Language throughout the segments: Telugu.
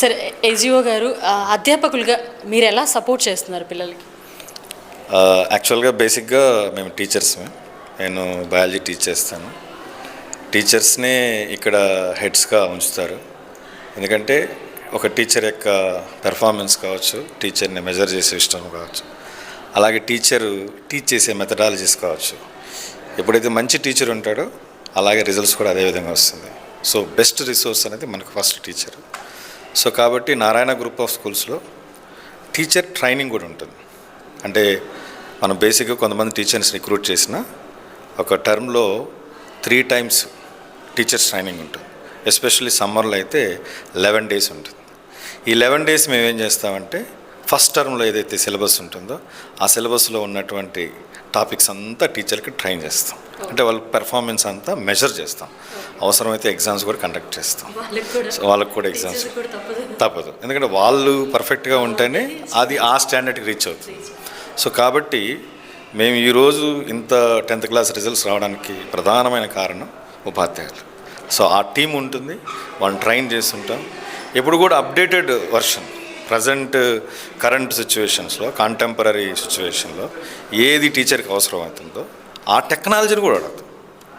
సరే, ఎజిఓ గారు అధ్యాపకులుగా మీరు ఎలా సపోర్ట్ చేస్తున్నారు పిల్లలకి? యాక్చువల్గా బేసిక్గా మేము టీచర్స్మే. నేను బయాలజీ టీచ్ చేస్తాను. టీచర్స్నే ఇక్కడ హెడ్స్గా ఉంచుతారు. ఎందుకంటే ఒక టీచర్ యొక్క పెర్ఫార్మెన్స్ కావచ్చు, టీచర్ని మెజర్ చేసే సిస్టమ్ కావచ్చు, అలాగే టీచరు టీచ్ చేసే మెథడాలజీస్ కావచ్చు. ఎప్పుడైతే మంచి టీచర్ ఉంటాడో అలాగే రిజల్ట్స్ కూడా అదే విధంగా వస్తుంది. సో బెస్ట్ రిసోర్స్ అనేది మనకు ఫస్ట్ టీచర్. సో కాబట్టి నారాయణ గ్రూప్ ఆఫ్ స్కూల్స్లో టీచర్ ట్రైనింగ్ కూడా ఉంటుంది. అంటే మనం బేసిక్గా కొంతమంది టీచర్స్ రిక్రూట్ చేసిన ఒక టర్మ్లో 3 times టీచర్స్ ట్రైనింగ్ ఉంటుంది. ఎస్పెషల్లీ సమ్మర్లో అయితే 11 days ఉంటుంది. ఈ 11 days మేము ఏం చేస్తామంటే ఫస్ట్ టర్మ్లో ఏదైతే సిలబస్ ఉంటుందో ఆ సిలబస్లో ఉన్నటువంటి టాపిక్స్ అంతా టీచర్కి ట్రైన్ చేస్తాం. అంటే వాళ్ళ పెర్ఫార్మెన్స్ అంతా మెజర్ చేస్తాం. అవసరమైతే ఎగ్జామ్స్ కూడా కండక్ట్ చేస్తాం. వాళ్ళకు కూడా ఎగ్జామ్స్ తప్పదు, ఎందుకంటే వాళ్ళు పర్ఫెక్ట్గా ఉంటేనే అది ఆ స్టాండర్డ్కి రీచ్ అవుతుంది. సో కాబట్టి మేము ఈరోజు ఇంత 10th class రిజల్ట్స్ రావడానికి ప్రధానమైన కారణం ఉపాధ్యాయులు. సో ఆ టీం ఉంటుంది, వాళ్ళని ట్రైన్ చేస్తుంటాం. ఎప్పుడు కూడా అప్డేటెడ్ వర్షన్, ప్రజెంట్ కరెంట్ సిచ్యువేషన్స్లో, కాంటెంపరీ సిచ్యువేషన్లో ఏది టీచర్కి అవసరం అవుతుందో ఆ టెక్నాలజీని కూడా వాడతాం.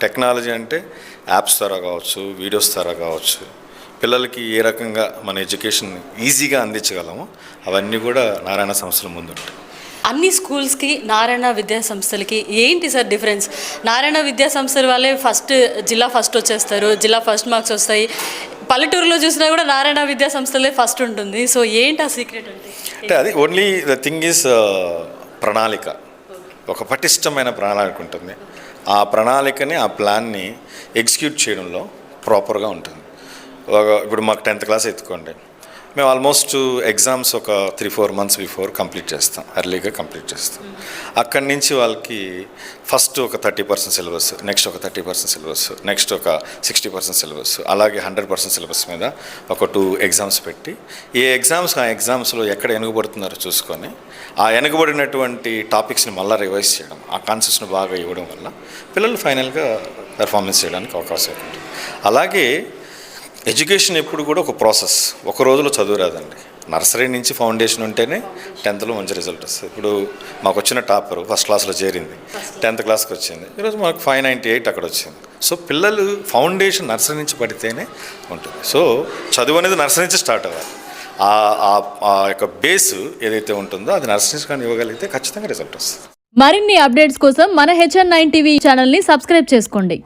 టెక్నాలజీ అంటే యాప్స్ ద్వారా కావచ్చు, వీడియోస్ ద్వారా కావచ్చు, పిల్లలకి ఏ రకంగా మన ఎడ్యుకేషన్ ఈజీగా అందించగలమో అవన్నీ కూడా నారాయణ సంస్థల ముందు ఉంటాయి. అన్ని స్కూల్స్కి నారాయణ విద్యా సంస్థలకి ఏంటి సార్ డిఫరెన్స్? నారాయణ విద్యా సంస్థల వాళ్ళే జిల్లా ఫస్ట్ వచ్చేస్తారు, జిల్లా ఫస్ట్ మార్క్స్ వస్తాయి. పల్లెటూరులో చూసినా కూడా నారాయణ విద్యా సంస్థలే ఫస్ట్ ఉంటుంది. సో ఏంటి ఆ సీక్రెట్ అంటే అది ఓన్లీ ద థింగ్ ఈజ్ ప్రణాళిక. ఒక పటిష్టమైన ప్రణాళిక ఉంటుంది. ఆ ప్రణాళికని, ఆ ప్లాన్ని ఎగ్జిక్యూట్ చేయడంలో ప్రాపర్గా ఉంటుంది. ఇప్పుడు మాకు 10th class ఎత్తుకోండి, మేము ఆల్మోస్ట్ ఎగ్జామ్స్ ఒక 3-4 months బిఫోర్ కంప్లీట్ చేస్తాం, ఎర్లీగా కంప్లీట్ చేస్తాం. అక్కడి నుంచి వాళ్ళకి ఫస్ట్ ఒక 30% సిలబస్, నెక్స్ట్ ఒక 30% సిలబస్, నెక్స్ట్ ఒక 60% సిలబస్, అలాగే 100% సిలబస్ మీద ఒక 2 exams పెట్టి ఆ ఎగ్జామ్స్లో ఎక్కడ వెనుకబడుతున్నారో చూసుకొని ఆ వెనుకబడినటువంటి టాపిక్స్ని మళ్ళీ రివైజ్ చేయడం, ఆ కాన్సెప్ట్స్ని బాగా ఇవ్వడం వల్ల పిల్లలు ఫైనల్గా పెర్ఫార్మెన్స్ చేయడానికి అవకాశం ఉంటుంది. అలాగే ఎడ్యుకేషన్ ఎప్పుడు కూడా ఒక ప్రాసెస్, ఒక రోజులో చదువు రాదండి. నర్సరీ నుంచి ఫౌండేషన్ ఉంటేనే 10th మంచి రిజల్ట్ వస్తుంది. ఇప్పుడు మాకు వచ్చిన టాపర్ ఫస్ట్ క్లాస్లో చేరింది, 10th classకి వచ్చింది, ఈరోజు మాకు 598 అక్కడ వచ్చింది. సో పిల్లలు ఫౌండేషన్ నర్సరీ నుంచి పడితేనే ఉంటుంది. సో చదువు అనేది నర్సరీ నుంచి స్టార్ట్ అవ్వాలి. ఆ యొక్క బేస్ ఏదైతే ఉంటుందో అది నర్సరీ నుంచి కానీ ఇవ్వగలిగితే ఖచ్చితంగా రిజల్ట్ వస్తుంది. మరిన్ని అప్డేట్స్ కోసం మన HN9 TV ఛానల్ని సబ్స్క్రైబ్ చేసుకోండి.